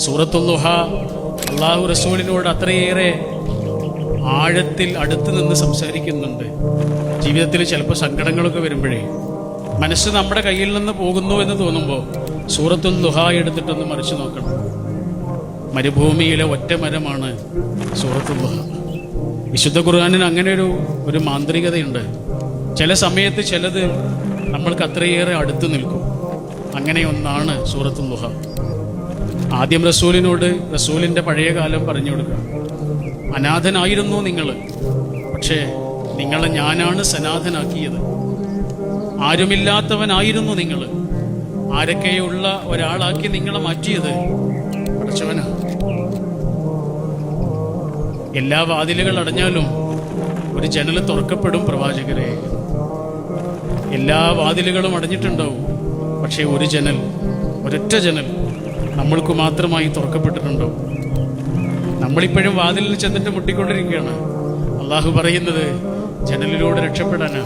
സൂറത്തുൽ ദുഹ അള്ളാഹു റസൂലിനോട് അത്രയേറെ ആഴത്തിൽ അടുത്ത് നിന്ന് സംസാരിക്കുന്നുണ്ട്. ജീവിതത്തിൽ ചിലപ്പോൾ സങ്കടങ്ങളൊക്കെ വരുമ്പോഴേ മനസ്സ് നമ്മുടെ കയ്യിൽ നിന്ന് പോകുന്നു എന്ന് തോന്നുമ്പോൾ സൂറത്തുൽ ദുഹ എടുത്തിട്ടൊന്ന് മറിച്ച് നോക്കണം. മരുഭൂമിയിലെ ഒറ്റ മരമാണ് സൂറത്തുൽ ദുഹ. വിശുദ്ധ ഖുർആനിന് അങ്ങനെ ഒരു മാന്ത്രികതയുണ്ട്. ചില സമയത്ത് ചിലത് നമ്മൾക്ക് അത്രയേറെ അടുത്ത് നിൽക്കും. അങ്ങനെ ഒന്നാണ് സൂറത്തുൽ ദുഹ. ആദ്യം റസൂലിനോട് റസൂലിൻ്റെ പഴയ കാലം പറഞ്ഞു കൊടുക്കുക. അനാഥനായിരുന്നു നിങ്ങൾ, പക്ഷേ നിങ്ങളെ ഞാനാണ് സനാഥനാക്കിയത്. ആരുമില്ലാത്തവനായിരുന്നു നിങ്ങൾ, ആരൊക്കെയുള്ള ഒരാളാക്കി നിങ്ങളെ മാറ്റിയത് പഠിച്ചവനാണ്. എല്ലാ വാതിലുകൾ അടഞ്ഞാലും ഒരു ജനൽ തുറക്കപ്പെടും പ്രവാചകരെ. എല്ലാ വാതിലുകളും അടഞ്ഞിട്ടുണ്ടാവും, പക്ഷേ ഒരു ജനൽ, ഒരൊറ്റ ജനൽ നമ്മൾക്ക് മാത്രമായി തുറക്കപ്പെട്ടിട്ടുണ്ടാവും. നമ്മളിപ്പോഴും വാതിലിൽ ചെന്നിട്ട് മുട്ടിക്കൊണ്ടിരിക്കുകയാണ്. അള്ളാഹു പറയുന്നത് ജനലിലൂടെ രക്ഷപ്പെടാനാ.